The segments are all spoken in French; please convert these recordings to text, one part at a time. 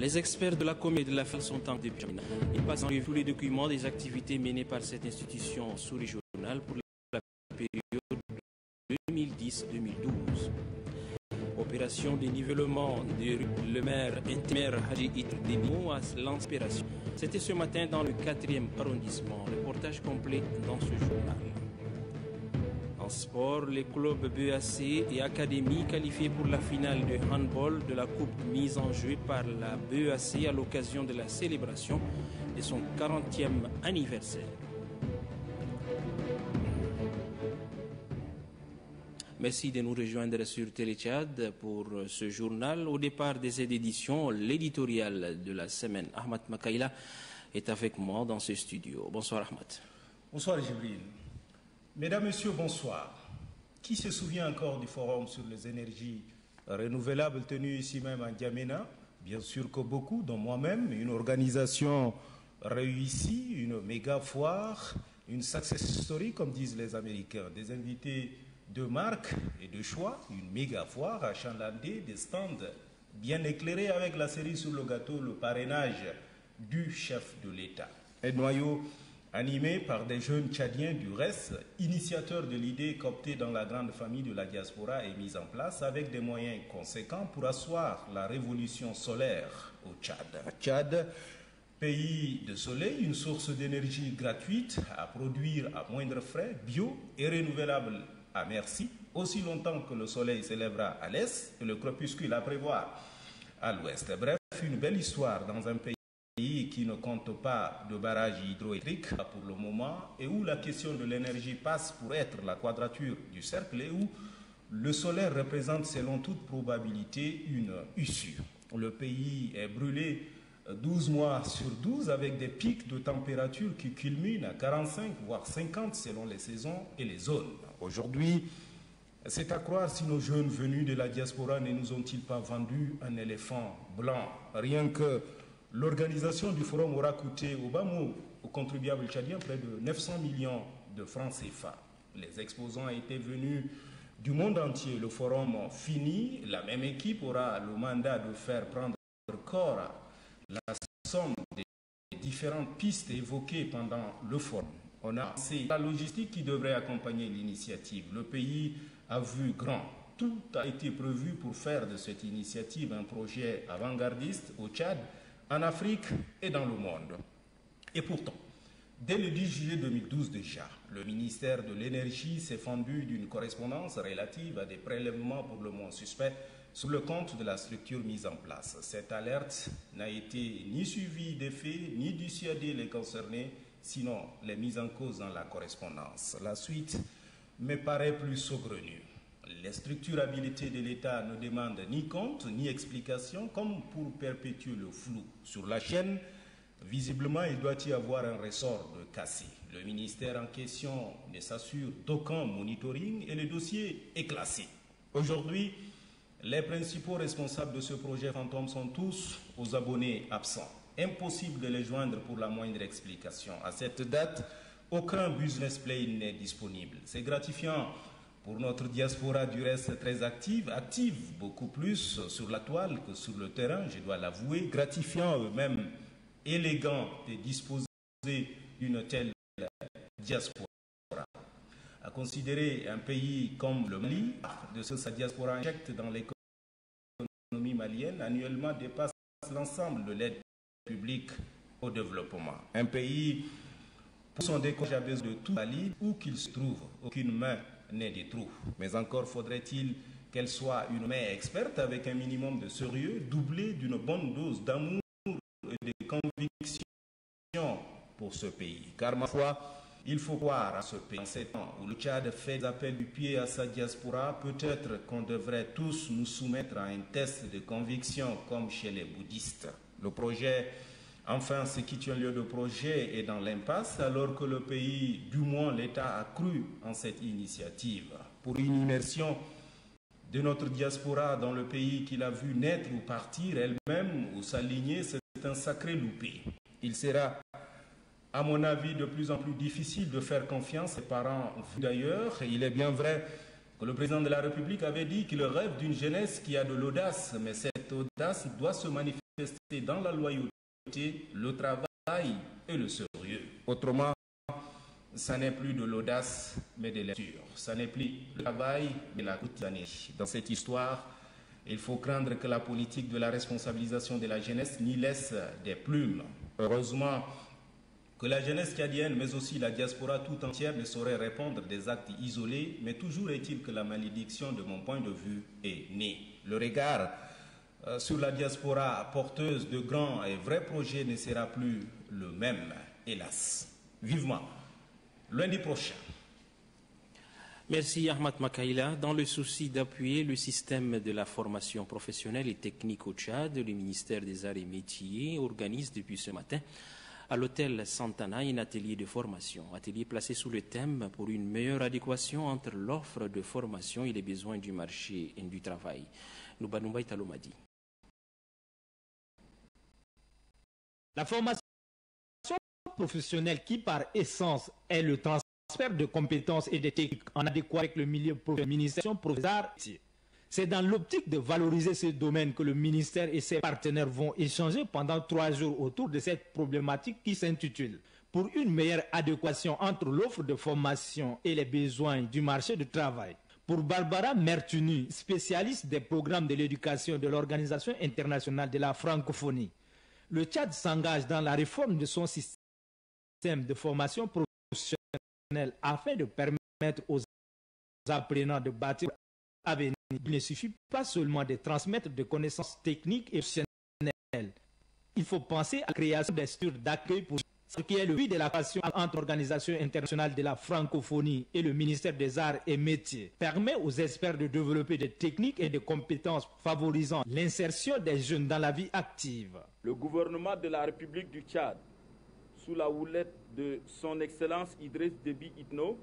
Les experts de la commune de la FEL sont en début. Ils passent en revue tous les documents des activités menées par cette institution sous-régionale pour la période 2010-2012. Opération de nivellement le maire intérimaire Haji Itdemo à l'inspiration. C'était ce matin dans le 4e arrondissement. Reportage complet dans ce journal. En sport, les clubs BAC et Académie qualifiés pour la finale de handball de la coupe mise en jeu par la BAC à l'occasion de la célébration de son 40e anniversaire. Merci de nous rejoindre sur Téléchad pour ce journal. Au départ de cette édition, l'éditorial de la semaine, Ahmad Makaïla, est avec moi dans ce studio. Bonsoir Ahmad. Bonsoir Jibril. Mesdames, Messieurs, bonsoir. Qui se souvient encore du forum sur les énergies renouvelables tenu ici même à N'Djamena? Bien sûr que beaucoup, dont moi-même, une organisation réussie, une méga foire, une success story comme disent les Américains, des invités de marque et de choix, une méga foire achalandée, des stands bien éclairés avec la cerise sur le gâteau, le parrainage du chef de l'État. Un noyau animé par des jeunes Tchadiens du reste, initiateurs de l'idée qu'opter dans la grande famille de la diaspora est mise en place avec des moyens conséquents pour asseoir la révolution solaire au Tchad. Tchad, pays de soleil, une source d'énergie gratuite à produire à moindre frais, bio et renouvelable à merci, aussi longtemps que le soleil s'élèvera à l'est et le crépuscule à prévoir à l'ouest. Bref, une belle histoire dans un pays qui ne compte pas de barrages hydroélectriques pour le moment et où la question de l'énergie passe pour être la quadrature du cercle et où le solaire représente selon toute probabilité une issue. Le pays est brûlé 12 mois sur 12 avec des pics de température qui culminent à 45 voire 50 selon les saisons et les zones. Aujourd'hui, c'est à croire si nos jeunes venus de la diaspora ne nous ont-ils pas vendu un éléphant blanc. Rien que l'organisation du forum aura coûté au bas mot aux contribuables tchadiens près de 900 millions de francs CFA. Les exposants étaient venus du monde entier. Le forum fini, la même équipe aura le mandat de faire prendre corps à la somme des différentes pistes évoquées pendant le forum. On a c'est la logistique qui devrait accompagner l'initiative. Le pays a vu grand. Tout a été prévu pour faire de cette initiative un projet avant-gardiste au Tchad, en Afrique et dans le monde. Et pourtant, dès le 10 juillet 2012 déjà, le ministère de l'Énergie s'est fendu d'une correspondance relative à des prélèvements pour le moins suspects sur le compte de la structure mise en place. Cette alerte n'a été ni suivie d'effet, ni dissuadé les concernés, sinon les mises en cause dans la correspondance. La suite me paraît plus saugrenue. Les structures habilitées de l'État ne demandent ni compte ni explication, comme pour perpétuer le flou. Sur la chaîne, visiblement, il doit y avoir un ressort de cassé. Le ministère en question ne s'assure d'aucun monitoring et le dossier est classé. Aujourd'hui, les principaux responsables de ce projet fantôme sont tous aux abonnés absents. Impossible de les joindre pour la moindre explication. À cette date, aucun business plan n'est disponible. C'est gratifiant pour notre diaspora du reste très active beaucoup plus sur la toile que sur le terrain, je dois l'avouer, gratifiant eux-mêmes, élégants de disposer d'une telle diaspora. À considérer un pays comme le Mali, de ce que sa diaspora injecte dans l'économie malienne, annuellement dépasse l'ensemble de l'aide publique au développement. Un pays, pour son décollage, a besoin de tout Mali, où qu'il se trouve, aucune main n'est des trous. Mais encore faudrait-il qu'elle soit une main experte avec un minimum de sérieux, doublée d'une bonne dose d'amour et de conviction pour ce pays. Car ma foi, il faut croire à ce pays. En ces temps où le Tchad fait appel du pied à sa diaspora, peut-être qu'on devrait tous nous soumettre à un test de conviction comme chez les bouddhistes. Le projet, enfin, ce qui tient lieu de projet est dans l'impasse, alors que le pays, du moins l'État, a cru en cette initiative. Pour une immersion de notre diaspora dans le pays qu'il a vu naître ou partir elle-même ou s'aligner, c'est un sacré loupé. Il sera, à mon avis, de plus en plus difficile de faire confiance aux parents vus d'ailleurs. Il est bien vrai que le président de la République avait dit qu'il rêve d'une jeunesse qui a de l'audace, mais cette audace doit se manifester manifester dans la loyauté, le travail et le sérieux. Autrement, ça n'est plus de l'audace, mais de l'lecture. Ça n'est plus le travail, mais la quotidienne. Dans cette histoire, il faut craindre que la politique de la responsabilisation de la jeunesse n'y laisse des plumes. Heureusement que la jeunesse tchadienne, mais aussi la diaspora tout entière, ne saurait répondre des actes isolés, mais toujours est-il que la malédiction, de mon point de vue, est née. Le regard sur la diaspora porteuse de grands et vrais projets ne sera plus le même, hélas. Vivement, lundi prochain. Merci Ahmad Makaïla. Dans le souci d'appuyer le système de la formation professionnelle et technique au Tchad, le ministère des Arts et Métiers organise depuis ce matin à l'hôtel Santana un atelier de formation. Atelier placé sous le thème pour une meilleure adéquation entre l'offre de formation et les besoins du marché et du travail. Noubanouba Italomadi. La formation professionnelle qui par essence est le transfert de compétences et de techniques en adéquation avec le milieu professionnel professionnel. C'est dans l'optique de valoriser ce domaine que le ministère et ses partenaires vont échanger pendant 3 jours autour de cette problématique qui s'intitule « Pour une meilleure adéquation entre l'offre de formation et les besoins du marché du travail ». Pour Barbara Mertunu, spécialiste des programmes de l'éducation de l'Organisation internationale de la francophonie, le Tchad s'engage dans la réforme de son système de formation professionnelle afin de permettre aux apprenants de bâtir à venir. Il ne suffit pas seulement de transmettre des connaissances techniques et professionnelles. Il faut penser à la création des structures d'accueil pour ce qui est le but de la passion entre l'Organisation internationale de la francophonie et le ministère des Arts et Métiers. Permet aux experts de développer des techniques et des compétences favorisant l'insertion des jeunes dans la vie active. Le gouvernement de la République du Tchad, sous la houlette de son Excellence Idriss Déby Itno,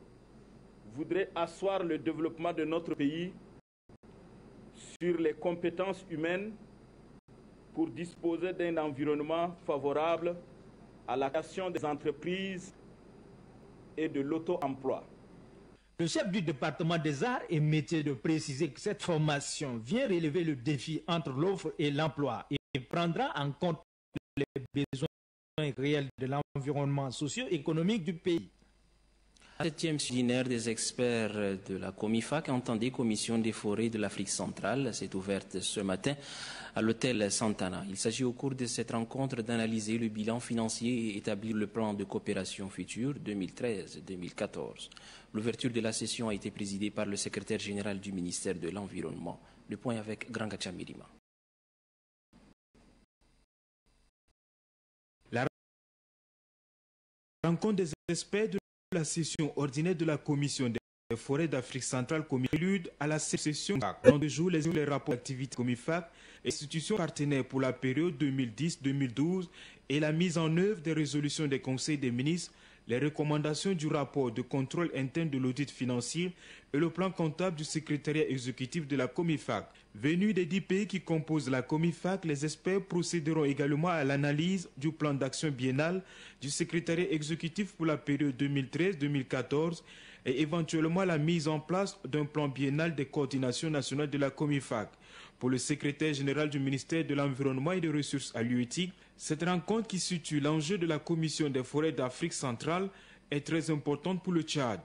voudrait asseoir le développement de notre pays sur les compétences humaines pour disposer d'un environnement favorable à la création des entreprises et de l'auto-emploi. Le chef du département des arts et métiers de préciser que cette formation vient relever le défi entre l'offre et l'emploi et prendra en compte les besoins réels de l'environnement socio-économique du pays. La 7e séminaire des experts de la COMIFAC, entendez Commission des forêts de l'Afrique centrale, s'est ouverte ce matin à l'hôtel Santana. Il s'agit au cours de cette rencontre d'analyser le bilan financier et établir le plan de coopération future 2013-2014. L'ouverture de la session a été présidée par le secrétaire général du ministère de l'Environnement. Le point avec Grangacha Mirima. La rencontre des experts de la session ordinaire de la Commission des forêts d'Afrique centrale prélude à la session dans 2 jours les rapports d'activité COMIFAC, institutions partenaires pour la période 2010-2012 et la mise en œuvre des résolutions des conseils des ministres, les recommandations du rapport de contrôle interne de l'audit financier et le plan comptable du secrétariat exécutif de la COMIFAC. Venus des 10 pays qui composent la COMIFAC, les experts procéderont également à l'analyse du plan d'action biennal du secrétariat exécutif pour la période 2013-2014 et éventuellement la mise en place d'un plan biennal de coordination nationale de la COMIFAC. Pour le secrétaire général du ministère de l'Environnement et des Ressources halieutiques, cette rencontre qui situe l'enjeu de la Commission des forêts d'Afrique centrale est très importante pour le Tchad.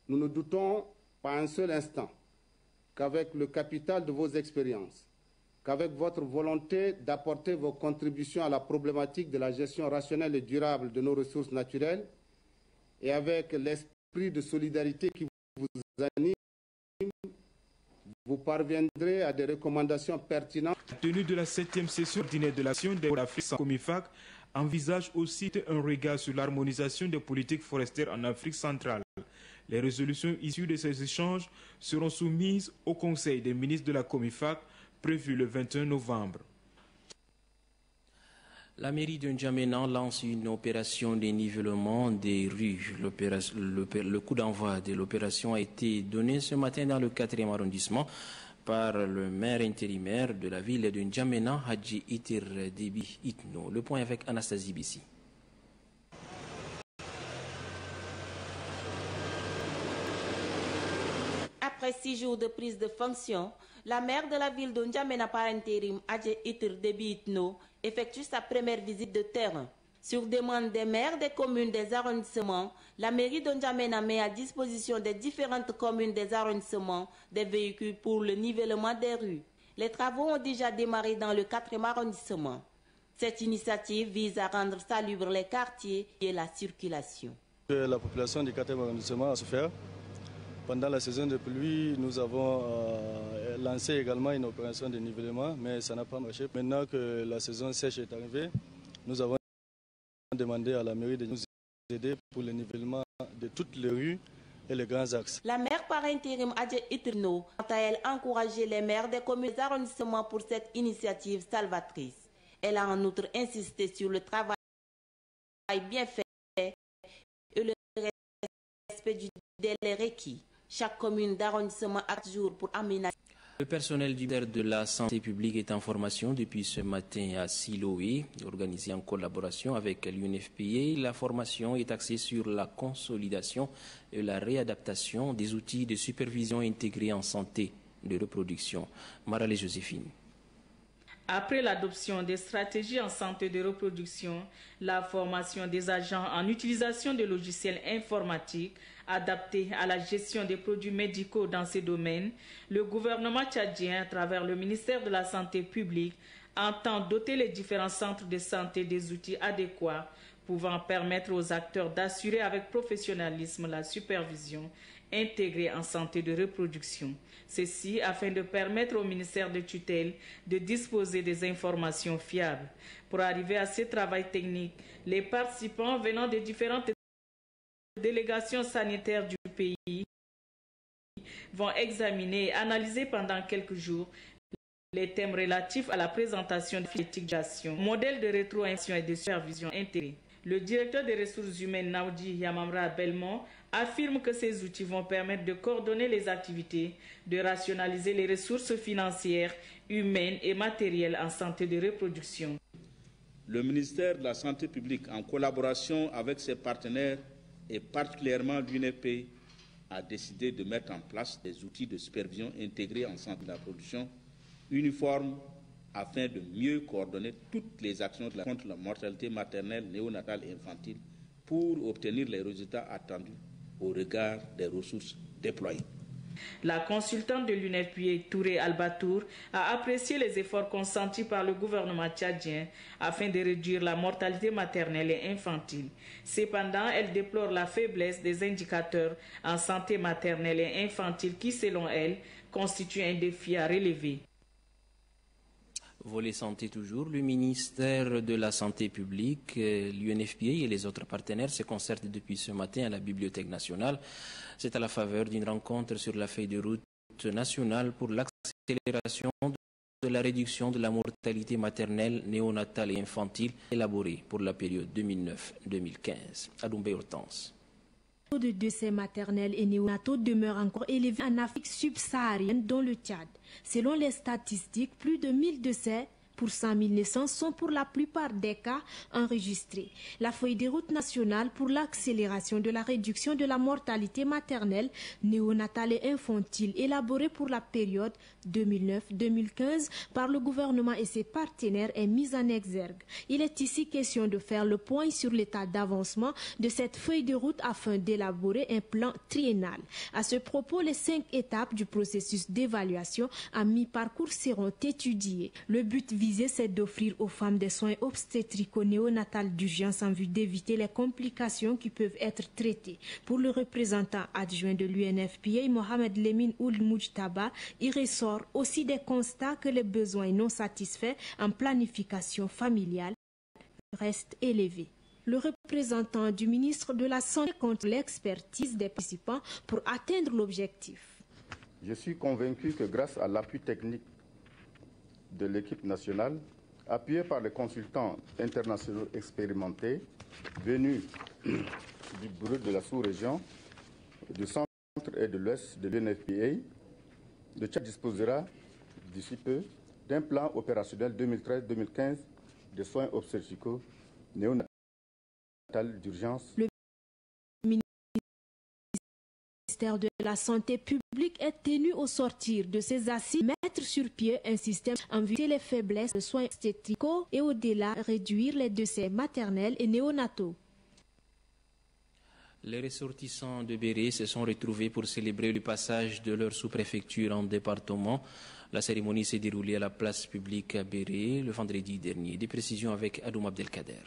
Nous ne doutons pas un seul instant qu'avec le capital de vos expériences, qu'avec votre volonté d'apporter vos contributions à la problématique de la gestion rationnelle et durable de nos ressources naturelles et avec l'esprit de solidarité qui vous anime, vous parviendrez à des recommandations pertinentes. La tenue de la 7e session ordinaire de l'action des Afrique COMIFAC envisage aussi un regard sur l'harmonisation des politiques forestières en Afrique centrale. Les résolutions issues de ces échanges seront soumises au Conseil des ministres de la COMIFAC prévu le 21 novembre. La mairie de N'Djamena lance une opération de nivellement des rues. Le coup d'envoi de l'opération a été donné ce matin dans le 4e arrondissement par le maire intérimaire de la ville de N'Djamena, Hadji Itir Déby Itno. Le point avec Anastasie Bissi. Après 6 jours de prise de fonction, la maire de la ville de N'Djamena par intérim, Adje Itir Déby Itno, effectue sa première visite de terrain. Sur demande des maires des communes des arrondissements, la mairie de N'Djamena met à disposition des différentes communes des arrondissements des véhicules pour le nivellement des rues. Les travaux ont déjà démarré dans le 4e arrondissement. Cette initiative vise à rendre salubres les quartiers et la circulation. La population du 4e arrondissement a souffert. Pendant la saison de pluie, nous avons lancé également une opération de nivellement, mais ça n'a pas marché. Maintenant que la saison sèche est arrivée, nous avons demandé à la mairie de nous aider pour le nivellement de toutes les rues et les grands axes. La maire par intérim Adje Itrno a elle encouragé les maires des communes des arrondissements pour cette initiative salvatrice. Elle a en outre insisté sur le travail bien fait et le respect du délai requis. Chaque commune d'arrondissement a toujours pour aménager. Le personnel du ministère de la Santé publique est en formation depuis ce matin à Siloé, organisé en collaboration avec l'UNFPA. La formation est axée sur la consolidation et la réadaptation des outils de supervision intégrés en santé de reproduction. Marale Joséphine. Après l'adoption des stratégies en santé de reproduction, la formation des agents en utilisation de logiciels informatiques adaptés à la gestion des produits médicaux dans ces domaines, le gouvernement tchadien, à travers le ministère de la Santé publique, entend doter les différents centres de santé des outils adéquats pouvant permettre aux acteurs d'assurer avec professionnalisme la supervision intégrée en santé de reproduction. Ceci afin de permettre au ministère de tutelle de disposer des informations fiables. Pour arriver à ce travail technique, les participants venant des différentes délégations sanitaires du pays vont examiner et analyser pendant quelques jours les thèmes relatifs à la présentation de l'éthique, modèle de rétroaction et de supervision intégrée. Le directeur des ressources humaines Naoudi Yamamra Belmont affirme que ces outils vont permettre de coordonner les activités, de rationaliser les ressources financières, humaines et matérielles en santé de reproduction. Le ministère de la Santé publique, en collaboration avec ses partenaires et particulièrement l'UNFPA, a décidé de mettre en place des outils de supervision intégrés en santé de la reproduction uniformes afin de mieux coordonner toutes les actions contre la mortalité maternelle, néonatale et infantile pour obtenir les résultats attendus au regard des ressources déployées. La consultante de l'UNFPA, Touré Albatour, a apprécié les efforts consentis par le gouvernement tchadien afin de réduire la mortalité maternelle et infantile. Cependant, elle déplore la faiblesse des indicateurs en santé maternelle et infantile qui, selon elle, constituent un défi à relever. Volet santé toujours, le ministère de la Santé publique, l'UNFPA et les autres partenaires se concertent depuis ce matin à la Bibliothèque nationale. C'est à la faveur d'une rencontre sur la feuille de route nationale pour l'accélération de la réduction de la mortalité maternelle, néonatale et infantile élaborée pour la période 2009-2015. Adoumbe Hortense. Le taux de décès maternels et néonataux demeure encore élevé en Afrique subsaharienne, dont le Tchad. Selon les statistiques, plus de 1000 décès pour 100 000 naissances sont pour la plupart des cas enregistrés. La feuille de route nationale pour l'accélération de la réduction de la mortalité maternelle, néonatale et infantile, élaborée pour la période 2009-2015 par le gouvernement et ses partenaires, est mise en exergue. Il est ici question de faire le point sur l'état d'avancement de cette feuille de route afin d'élaborer un plan triennal. À ce propos, les 5 étapes du processus d'évaluation à mi-parcours seront étudiées. Le but visé, c'est d'offrir aux femmes des soins obstétrico-néonatales d'urgence en vue d'éviter les complications qui peuvent être traitées. Pour le représentant adjoint de l'UNFPA, Mohamed Lemine Ould Moujtaba, il ressort aussi des constats que les besoins non satisfaits en planification familiale restent élevés. Le représentant du ministre de la Santé compte l'expertise des participants pour atteindre l'objectif. Je suis convaincu que grâce à l'appui technique de l'équipe nationale, appuyée par les consultants internationaux expérimentés venus du bureau de la sous-région, du centre et de l'ouest de l'UNFPA, le Tchad disposera d'ici peu d'un plan opérationnel 2013-2015 de soins obstétricaux néonatales d'urgence. ministère de la Santé publique est tenu au sortir de ses assises, mettre sur pied un système en vue d'éviter les faiblesses de soins obstétricaux et au-delà réduire les décès maternels et néonataux. Les ressortissants de Béré se sont retrouvés pour célébrer le passage de leur sous-préfecture en département. La cérémonie s'est déroulée à la place publique à Béré le vendredi dernier. Des précisions avec Adoum Abdelkader.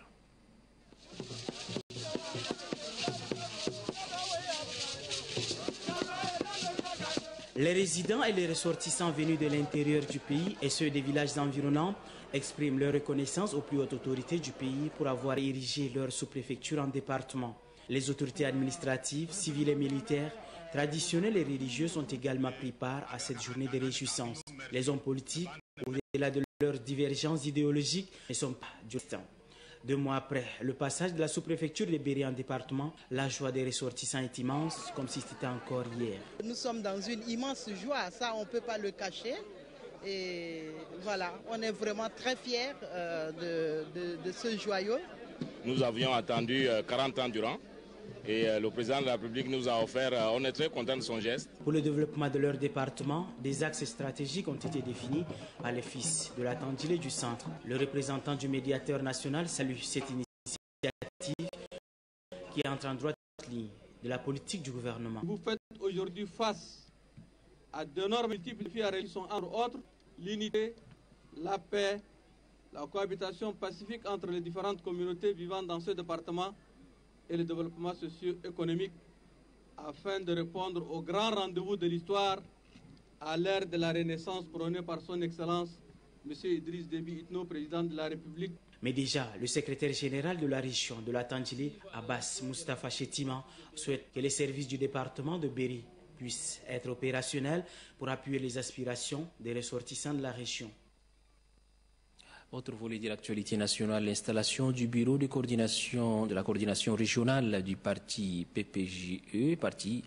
Les résidents et les ressortissants venus de l'intérieur du pays et ceux des villages environnants expriment leur reconnaissance aux plus hautes autorités du pays pour avoir érigé leur sous-préfecture en département. Les autorités administratives, civiles et militaires, traditionnelles et religieuses ont également pris part à cette journée de réjouissance. Les hommes politiques, au-delà de leurs divergences idéologiques, ne sont pas distants. 2 mois après le passage de la sous-préfecture de Béré en département, la joie des ressortissants est immense, comme si c'était encore hier. Nous sommes dans une immense joie, ça on ne peut pas le cacher. Et voilà, on est vraiment très fiers de ce joyau. Nous avions attendu 40 ans durant. Et le président de la République nous a offert, on est très content de son geste. Pour le développement de leur département, des axes stratégiques ont été définis par les fils de la Tandjilé du centre. Le représentant du médiateur national salue cette initiative qui entre en droite ligne de la politique du gouvernement. Vous faites aujourd'hui face à d'énormes multiples défis qui sont entre autres l'unité, la paix, la cohabitation pacifique entre les différentes communautés vivant dans ce département et le développement socio-économique afin de répondre au grand rendez-vous de l'histoire à l'ère de la Renaissance prônée par son Excellence M. Idriss Déby Itno, président de la République. Mais déjà, le secrétaire général de la région de la Tandjilé, Abbas Moustapha Chetima, souhaite que les services du département de Béré puissent être opérationnels pour appuyer les aspirations des ressortissants de la région. Autre volet de l'actualité nationale, l'installation du bureau de la coordination régionale du parti PPJE, Parti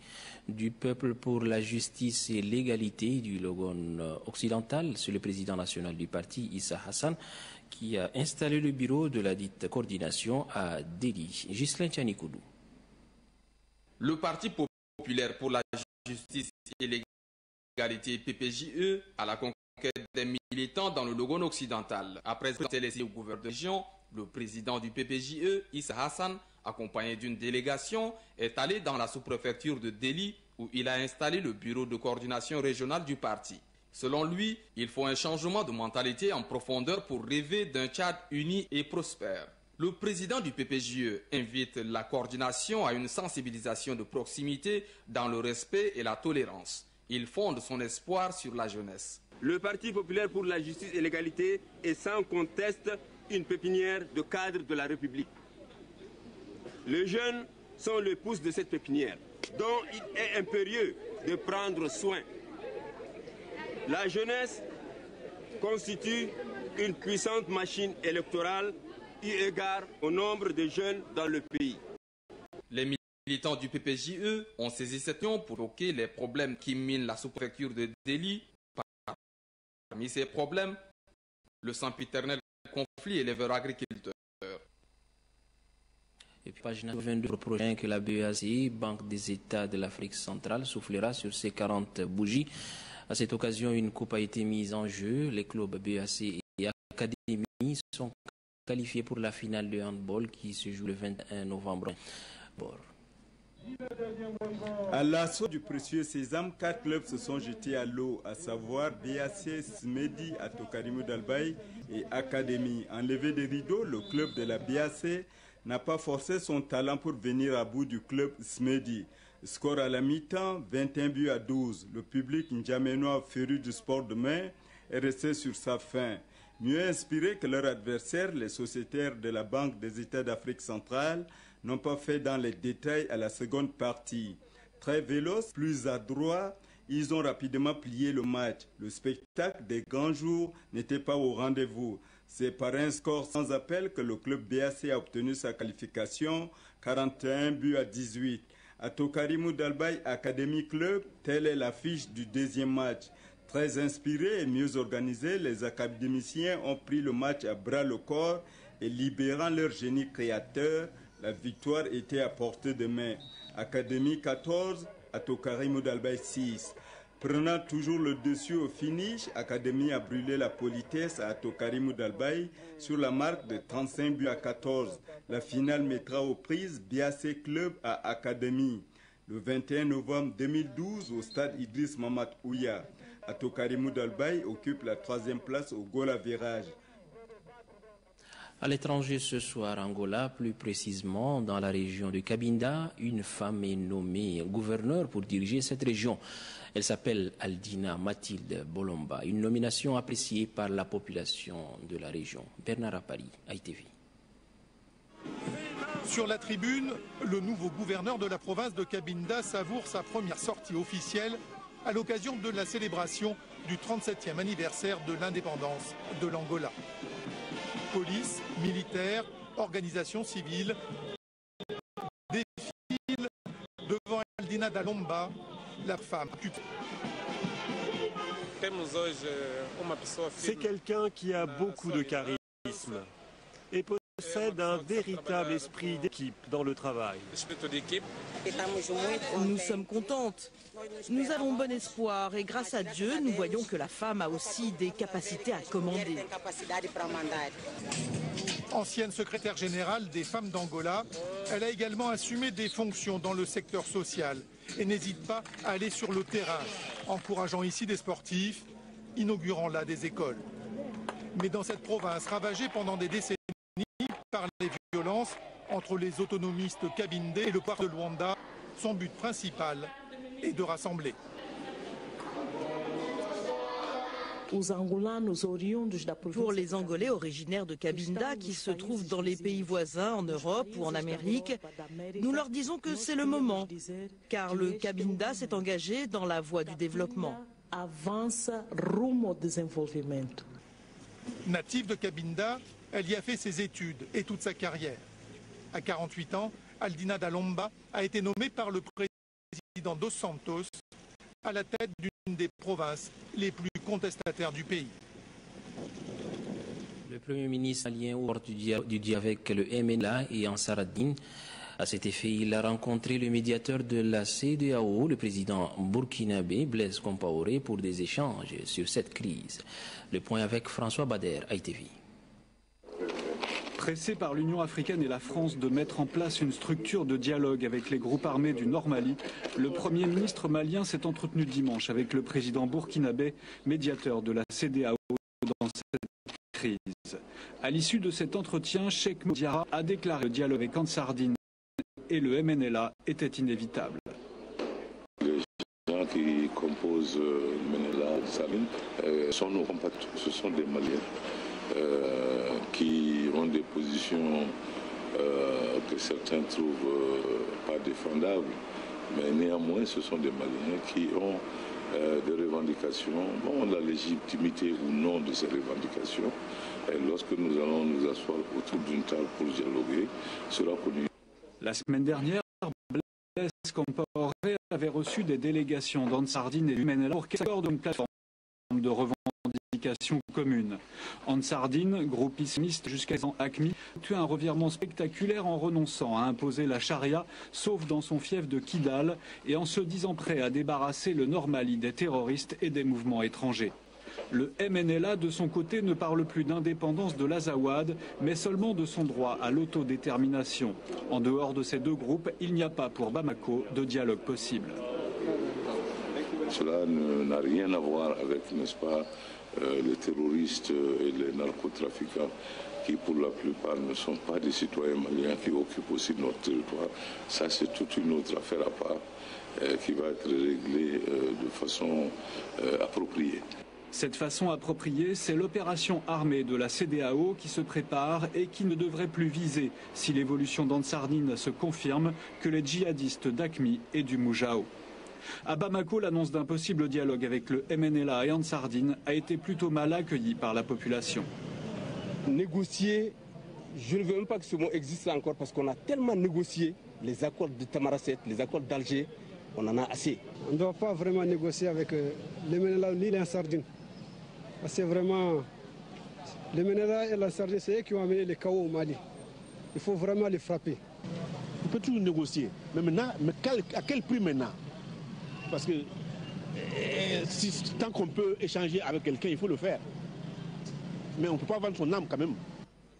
du Peuple pour la Justice et l'Égalité du Logone occidental. C'est le président national du parti, Issa Hassan, qui a installé le bureau de la dite coordination à Delhi. Ghislain Tchanikoudou. Le Parti populaire pour la justice et l'égalité PPJE à la conquête des militants dans le Logone occidental. Après présenter les au gouverneur de région, le président du PPJE, Issa Hassan, accompagné d'une délégation, est allé dans la sous-préfecture de Delhi où il a installé le bureau de coordination régionale du parti. Selon lui, il faut un changement de mentalité en profondeur pour rêver d'un Tchad uni et prospère. Le président du PPJE invite la coordination à une sensibilisation de proximité dans le respect et la tolérance. Il fonde son espoir sur la jeunesse. Le Parti populaire pour la justice et l'égalité est sans conteste une pépinière de cadres de la République. Les jeunes sont le pouce de cette pépinière, dont il est impérieux de prendre soin. La jeunesse constitue une puissante machine électorale eu égard au nombre de jeunes dans le pays. Les militants du PPJE ont saisi cette union pour évoquer les problèmes qui minent la sous-préfecture de Delhi. Parmi ces problèmes, le sempiternel conflit éleveurs-agriculteurs. Et puis, page 22 prochain que la BEAC, Banque des États de l'Afrique centrale, soufflera sur ses 40 bougies. À cette occasion, une coupe a été mise en jeu. Les clubs BEAC et Académie sont qualifiés pour la finale de handball qui se joue le 21 novembre. À l'assaut du précieux sésame, 4 clubs se sont jetés à l'eau, à savoir BAC, Smedi, Atokarimou Dalbaï et Académie. Enlevé des rideaux, le club de la BAC n'a pas forcé son talent pour venir à bout du club Smedi. Score à la mi-temps, 21 buts à 12. Le public ndjaménois féru du sport de main est resté sur sa faim. Mieux inspirés que leur adversaire, les sociétaires de la Banque des États d'Afrique centrale n'ont pas fait dans les détails à la seconde partie. Très véloces, plus adroits, ils ont rapidement plié le match. Le spectacle des grands jours n'était pas au rendez-vous. C'est par un score sans appel que le club BAC a obtenu sa qualification, 41 buts à 18. À Tokarimou Dalbaï Academy Club, telle est l'affiche du deuxième match. Très inspirés et mieux organisés, les académiciens ont pris le match à bras le corps et libérant leur génie créateur, la victoire était à portée de main. Académie 14, à Tokarimou d'Albaï 6. Prenant toujours le dessus au finish, Académie a brûlé la politesse à Tokarimou d'Albaï sur la marque de 35 buts à 14. La finale mettra aux prises Biassé Club à Académie. Le 21 novembre 2012, au stade Idriss Mamad Ouya, à Tokarimou d'Albaï occupe la 3e place au goal à virage. À l'étranger ce soir, Angola, plus précisément dans la région de Cabinda, une femme est nommée gouverneur pour diriger cette région. Elle s'appelle Aldina Mathilde Bolomba, une nomination appréciée par la population de la région. Bernard Apari, ITV. Sur la tribune, le nouveau gouverneur de la province de Cabinda savoure sa première sortie officielle à l'occasion de la célébration du 37e anniversaire de l'indépendance de l'Angola. Police, militaires, organisations civiles défilent devant Aldina Dalomba, la femme. C'est quelqu'un qui a beaucoup de charisme et possède un véritable esprit d'équipe dans le travail. Nous sommes contentes. Nous avons bon espoir et grâce à Dieu, nous voyons que la femme a aussi des capacités à commander. Ancienne secrétaire générale des femmes d'Angola, elle a également assumé des fonctions dans le secteur social et n'hésite pas à aller sur le terrain, encourageant ici des sportifs, inaugurant là des écoles. Mais dans cette province ravagée pendant des décennies par les violences entre les autonomistes cabindés et le pouvoir de Luanda, son but principal est de rassembler. Pour les Angolais originaires de Cabinda qui se trouvent dans les pays voisins, en Europe ou en Amérique, nous leur disons que c'est le moment, car le Cabinda s'est engagé dans la voie du développement. Native de Cabinda, elle y a fait ses études et toute sa carrière. À 48 ans, Aldina Dalomba a été nommée par le président Dos Santos à la tête d'une des provinces les plus contestataires du pays. Le Premier ministre malien au bord du dialogue avec le MNLA et Ansar Dine. À cet effet, il a rencontré le médiateur de la CEDEAO, le président burkinabé Blaise Compaoré, pour des échanges sur cette crise. Le point avec François Bader, ITV. Pressé par l'Union africaine et la France de mettre en place une structure de dialogue avec les groupes armés du Nord Mali, le Premier ministre malien s'est entretenu dimanche avec le président burkinabé, médiateur de la CEDEAO dans cette crise. À l'issue de cet entretien, Cheikh Modiara a déclaré que le dialogue avec Ansar Dine et le MNLA était inévitable. Les gens qui composent MNLA et Saline sont nos compatriotes, ce sont des Maliens. Qui ont des positions que certains trouvent pas défendables, mais néanmoins ce sont des Maliens qui ont des revendications. Bon, la légitimité ou non de ces revendications, et lorsque nous allons nous asseoir autour d'une table pour dialoguer, sera connu. La semaine dernière, Blaise Compaoré avait reçu des délégations d'Ansar Dine et du MNLA pour qu'elle accorde une plateforme de revendication commune. Ansar Dine, groupe islamiste jusqu'à présent AQMI, a eu un revirement spectaculaire en renonçant à imposer la charia, sauf dans son fief de Kidal, et en se disant prêt à débarrasser le Nord Mali des terroristes et des mouvements étrangers. Le MNLA, de son côté, ne parle plus d'indépendance de l'Azawad, mais seulement de son droit à l'autodétermination. En dehors de ces deux groupes, il n'y a pas pour Bamako de dialogue possible. Cela n'a rien à voir avec, n'est-ce pas, les terroristes et les narcotrafiquants qui, pour la plupart, ne sont pas des citoyens maliens qui occupent aussi notre territoire. Ça, c'est toute une autre affaire à part qui va être réglée de façon appropriée. Cette façon appropriée, c'est l'opération armée de la CEDEAO qui se prépare et qui ne devrait plus viser, si l'évolution d'Ansar Dine se confirme, que les djihadistes d'AQMI et du Moujao. À Bamako, l'annonce d'un possible dialogue avec le MNLA et Ansar Dine a été plutôt mal accueillie par la population. Négocier, je ne veux même pas que ce mot existe encore parce qu'on a tellement négocié les accords de Tamaracet, les accords d'Alger, on en a assez. On ne doit pas vraiment négocier avec le MNLA ni l'Ansar Dine. C'est vraiment le MNLA et l'Ansar Dine, c'est eux qui ont amené le chaos au Mali. Il faut vraiment les frapper. On peut toujours négocier, mais maintenant, à quel prix maintenant? parce que tant qu'on peut échanger avec quelqu'un, il faut le faire. Mais on ne peut pas vendre son âme quand même.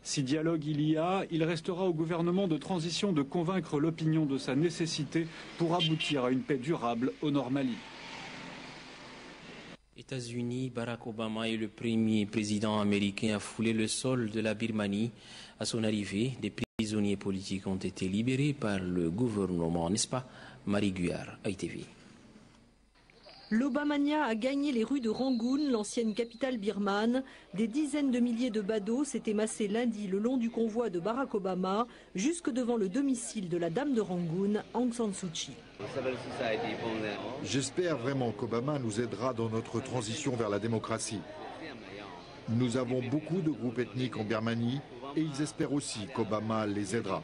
Si dialogue il y a, il restera au gouvernement de transition de convaincre l'opinion de sa nécessité pour aboutir à une paix durable au Nord Mali. États-Unis, Barack Obama est le premier président américain à fouler le sol de la Birmanie. À son arrivée, des prisonniers politiques ont été libérés par le gouvernement, n'est-ce pas, Marie Guyard, ITV. L'Obamania a gagné les rues de Rangoon, l'ancienne capitale birmane. Des dizaines de milliers de badauds s'étaient massés lundi le long du convoi de Barack Obama, jusque devant le domicile de la dame de Rangoon, Aung San Suu Kyi. J'espère vraiment qu'Obama nous aidera dans notre transition vers la démocratie. Nous avons beaucoup de groupes ethniques en Birmanie et ils espèrent aussi qu'Obama les aidera.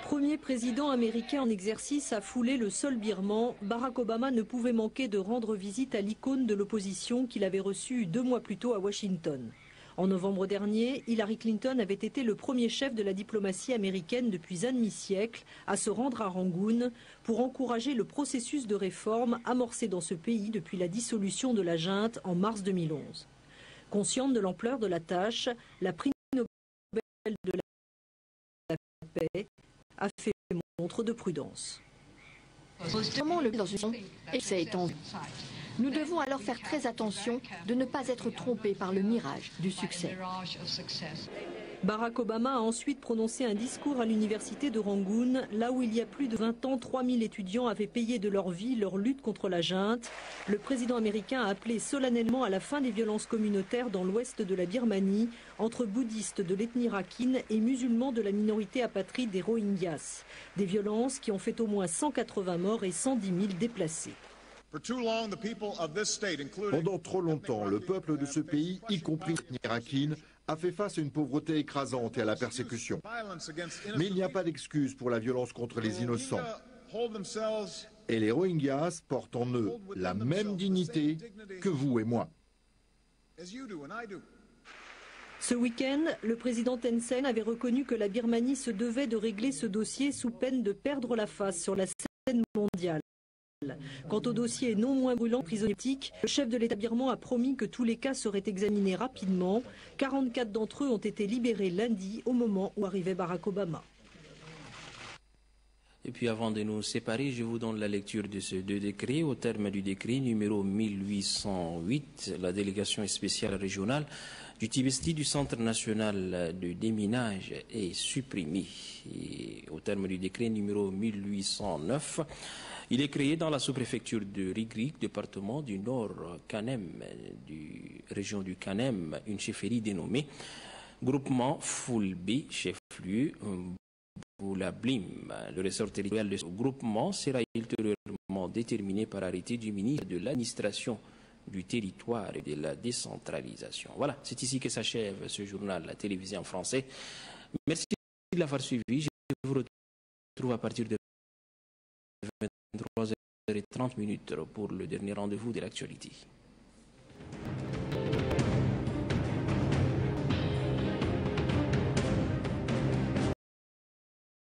Premier président américain en exercice à fouler le sol birman, Barack Obama ne pouvait manquer de rendre visite à l'icône de l'opposition qu'il avait reçue 2 mois plus tôt à Washington. En novembre dernier, Hillary Clinton avait été le premier chef de la diplomatie américaine depuis un demi-siècle à se rendre à Rangoon pour encourager le processus de réforme amorcé dans ce pays depuis la dissolution de la junte en mars 2011. Consciente de l'ampleur de la tâche, la prix Nobel de la paix a fait montre de prudence. Nous devons alors faire très attention de ne pas être trompés par le mirage du succès. Barack Obama a ensuite prononcé un discours à l'université de Rangoon, là où il y a plus de 20 ans, 3000 étudiants avaient payé de leur vie leur lutte contre la junte. Le président américain a appelé solennellement à la fin des violences communautaires dans l'ouest de la Birmanie, entre bouddhistes de l'ethnie Rakhine et musulmans de la minorité apatride des Rohingyas. Des violences qui ont fait au moins 180 morts et 110 000 déplacés. Pendant trop longtemps, le peuple de ce pays, y compris l'ethnie Rakhine, a fait face à une pauvreté écrasante et à la persécution. Mais il n'y a pas d'excuse pour la violence contre les innocents. Et les Rohingyas portent en eux la même dignité que vous et moi. Ce week-end, le président Thein Sein avait reconnu que la Birmanie se devait de régler ce dossier sous peine de perdre la face sur la scène mondiale. Quant au dossier non moins brûlant prisonniers politiques, le chef de l'État birman a promis que tous les cas seraient examinés rapidement. 44 d'entre eux ont été libérés lundi au moment où arrivait Barack Obama. Et puis avant de nous séparer, je vous donne la lecture de ces 2 décrets. Au terme du décret numéro 1808, la délégation spéciale régionale du Tibesti du Centre national de déminage est supprimée. Et au terme du décret numéro 1809, il est créé dans la sous-préfecture de Rigrig, département du Nord Kanem, région du Kanem, une chefferie dénommée Groupement Foulbi, chef-lieu Boulablim. Le ressort territorial de ce groupement sera ultérieurement déterminé par arrêté du ministre de l'administration du territoire et de la décentralisation. Voilà, c'est ici que s'achève ce journal télévisé en français. Merci de l'avoir suivi. Je vous retrouve à partir de 23h30 pour le dernier rendez-vous de l'actualité.